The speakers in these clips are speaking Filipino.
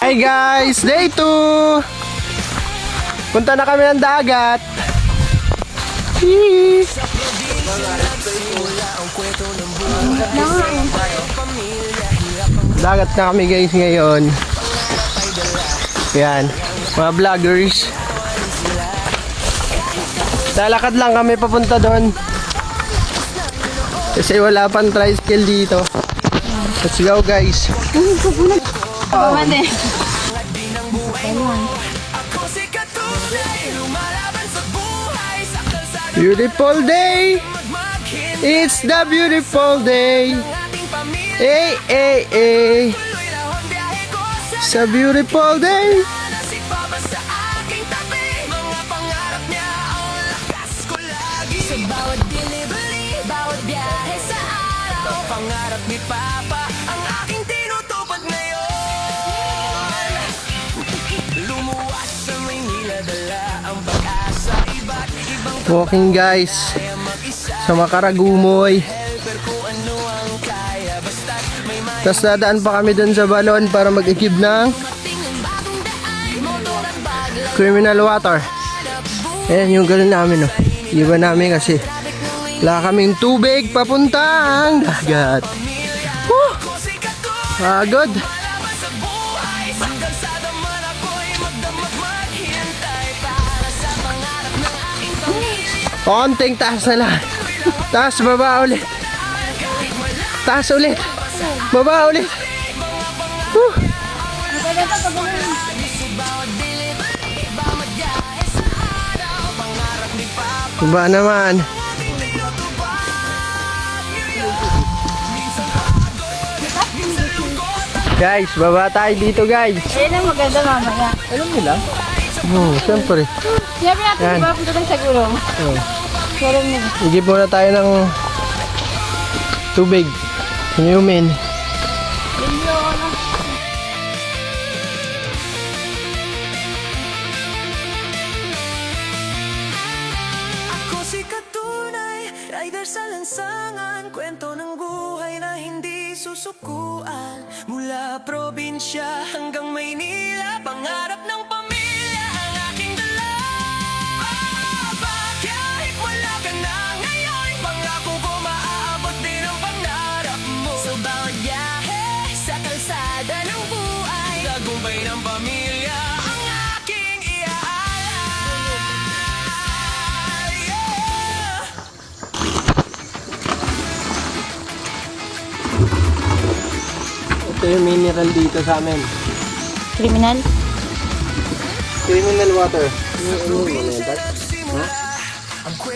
Hi guys, day 2. Punta na kami ng dagat. Yee. Dagat na kami guys ngayon. Yan, mga vloggers. Lalakad lang kami papunta doon. Kasi wala pang tricycle dito. Let's go guys. Beautiful day. It's the beautiful day. Hey, hey, hey. It's a beautiful day. Bawat delivery, bawat biyahe sa araw, pangarap ni Papa ang aking tinutupad ngayon. Lumuwas sa Maynila, dala ang pag-asa, iba't ibang Walking guys sa Makaragumoy. Tapos dadaan pa kami dun sa balon para mag-ikib ng criminal water. Ayan yung ganun namin, oh. Iba namin kasi wala kaming tubig papuntang dagat. Pagod. Konting taas na lang. Taas, baba ulit. Taas ulit. Baba ulit. Baba naman. Guys, baba tayo dito guys. Ayun ang maganda mamaya. Alam nila? Oo, siyempre. Siyempre natin, Yan. di ba? Punta tayo sa gulong. Oh. Meron mo. Igip muna tayo ng tubig. Inumin. Ako si Katunay, rider sa lansangan, kwento ng buhay na hindi susukuan. Mula probinsya hanggang Maynila, pangarap ng pamilya ang aking dala. Kahit wala ka na ngayon, pangako ko maaabot din ang pangarap mo. Sa bawat biyahe, sa kalsada ng buhay, tagumpay ng pamilya ang aking iaalay. Yeah! Ito yung mineral dito sa amin. Criminal? Criminal water. Ano yung ha?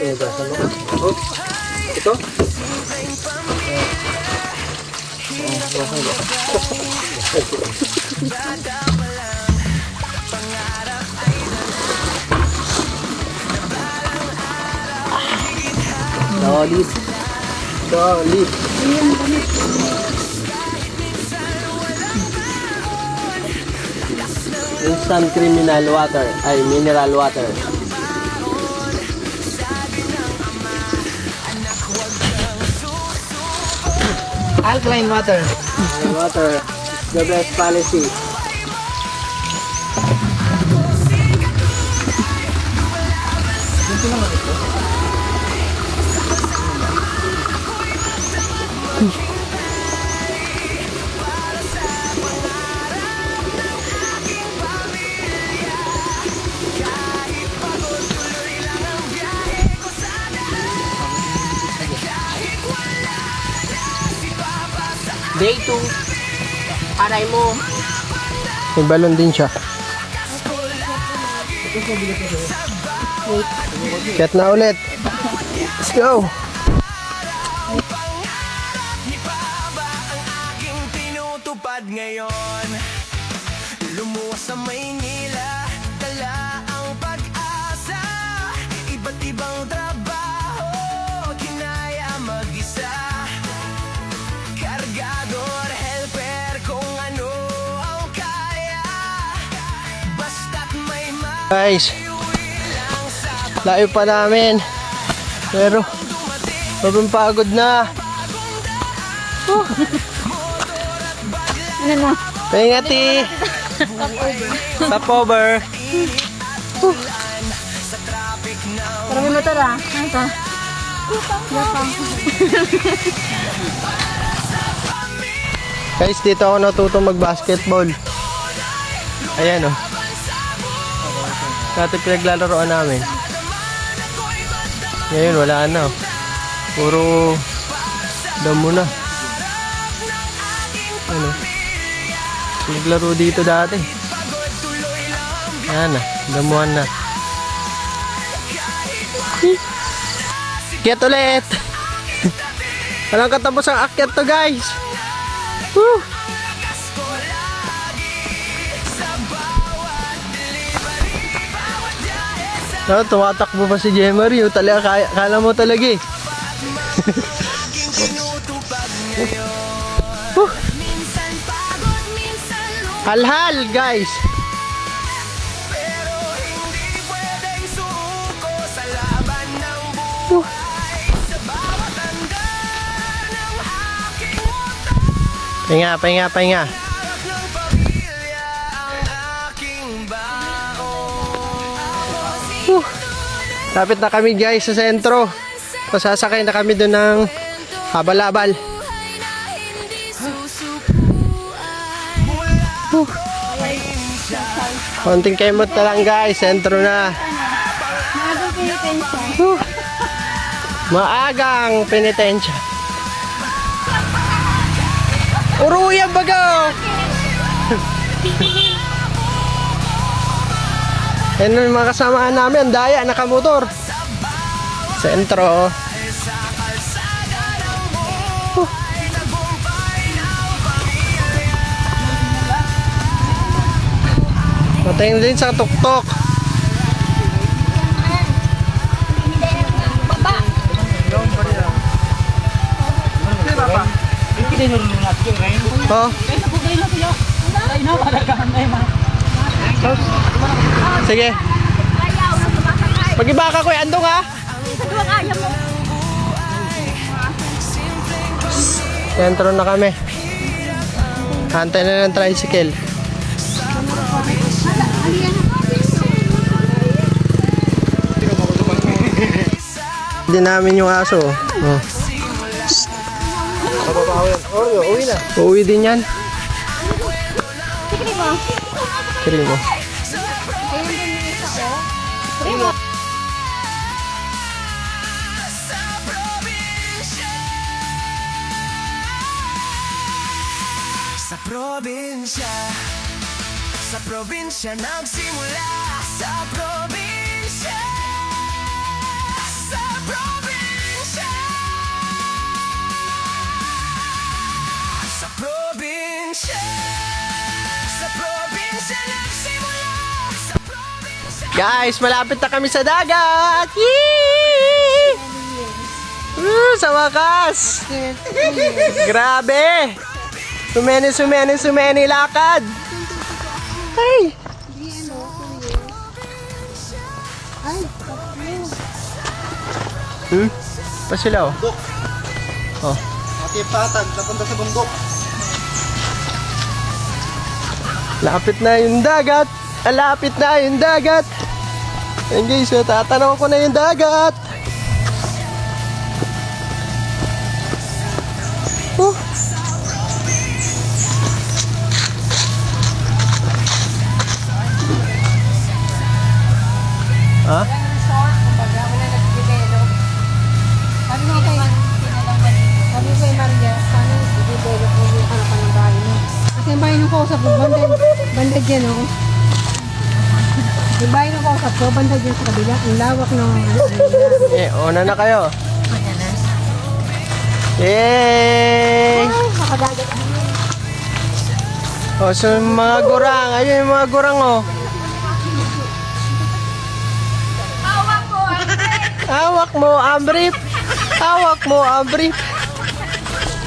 Ito, saan ba? Oh, ito? Solid. Solid. Instant criminal water. Ay, mineral water. Alkaline water. Alkaline water. The best policy. Day 2. Aray mo. May balon din siya. Chat na ulit. Let's go. Aking tinutupad ngayon. Lumuwas sa Maynila, dala ang pag-asa. Iba't ibang trabaho, kinaya mag-isa. Kargador, helper, kung ano ang kaya. Basta't may Guys, layo pa namin. Pero, sobrang pagod na. Ano na? Pahingati. Stopover. Pero may motor ah. Ano to? Guys, dito ako natuto mag-basketball. Ayan oh. Dati pinaglalaroan namin. Ngayon, wala na oh. Puro damo na. Ano? Naglaro dito dati. Ayan na, damuhan na. Akyat ulit! Walang katapos ang akyat to guys! Woo! No, tumatakbo pa si Jemery. Talaga, kala mo talaga eh. Woo! Halhal guys! Woo! Pahinga, pahinga, pahinga. Lapit na kami guys sa sentro. Pasasakay na kami doon ng habal-habal. Konting kemot na lang guys. Sentro na. Maagang penitensya. Uruyan bago! Yan yung mga kasamaan namin, ang daya, nakamotor. Sentro. Patayin din sa tuktok. Oh. Sige. Pag-ibaka ko, andong ha? Sentro na kami. Hantay na ng tricycle. Hindi namin yung aso. Oh. Uwi na. Uwi din yan. Kiri mo. Sa probinsya nagsimula. Sa probinsya. Sa probinsya. Sa probinsya. Sa probinsya nagsimula. Sa probinsya. Guys, malapit na kami sa dagat! Yee! Sa wakas! Grabe! Sumeni lakad! Ay! Pa sila oh. Oh. Matipatan, napunta sa bundok. Lapit na yung dagat! Lapit na yung dagat! Ayun guys, tatanaw ko na yung dagat! Oh! Ha? Sabi ko kay Maria, sana i-develop mo yung harapan ng bahay mo. Kasi yung bahay ng kausap ko, banda dyan oh. Yung bahay ng kausap ko, banda dyan sa kabila. Ang lawak ng Eh, una na kayo. Yay! makadagat. O, so mga gurang. Ayun yung mga gurang oh. Hawak mo, Ambrip. Hawak mo, Ambrip.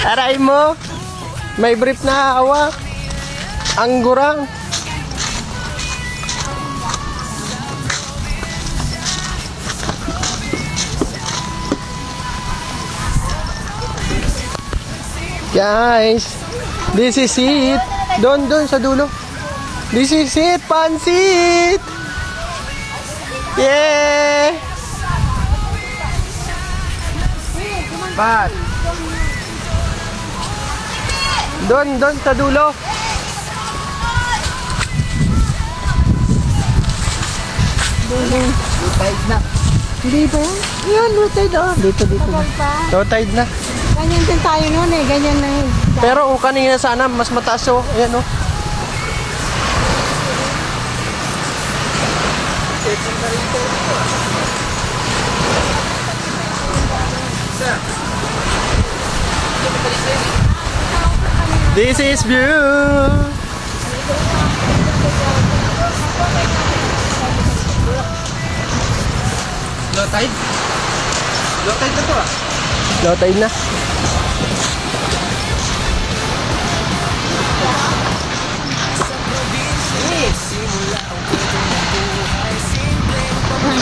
Aray mo. May brief na hawak. Ang gurang. Guys, this is it. Doon sa dulo. This is it, pansit! Yeah! Pat! Doon sa dulo. Hindi pa yan? Yun, low tide oh. Dito. Tagal pa. Low tide na. Ganyan din tayo noon eh. Ganyan na yun. Pero kung kanina sana, mas mataas oh. Ayan oh. This is view. Low tide? Low tide na to ah. Low tide na.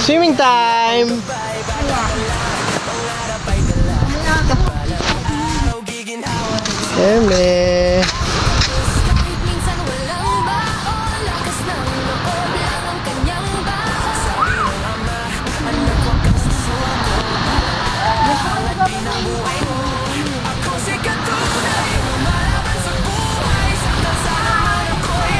Swimming time! Eme. Kahit minsan walang baon, lakas ng loob lang ang kanyang baon. Sabi ng ama, anak huwag kang susuko. Mahalat din ang buhay mo. Ako si Katunay, lumalaban sa buhay. Saktan sa naman ako'y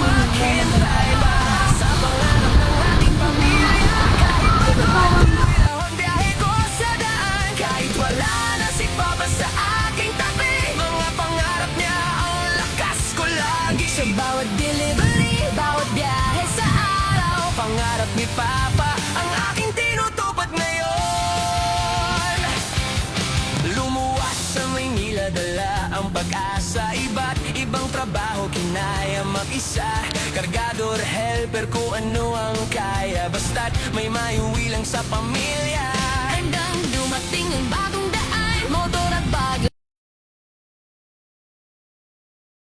maghintay ba sa pangarap ng ating pamilya. Kahit matulog ang biyahe ko sa daan, kahit wala na si Papa sa aking tabi. Mga pangarap niya ang lakas ko lagi. Sa bawat delivery, bawat biyahe sa araw, pangarap ni Papa ang aking tinutupad ngayon. Lumuwas sa Maynila, dala ang pag-asa. Iba't ibang trabaho, kinaya mag-isa. Kargador, helper, kung ano ang kaya. Basta't may maiuwi lang sa pamilya.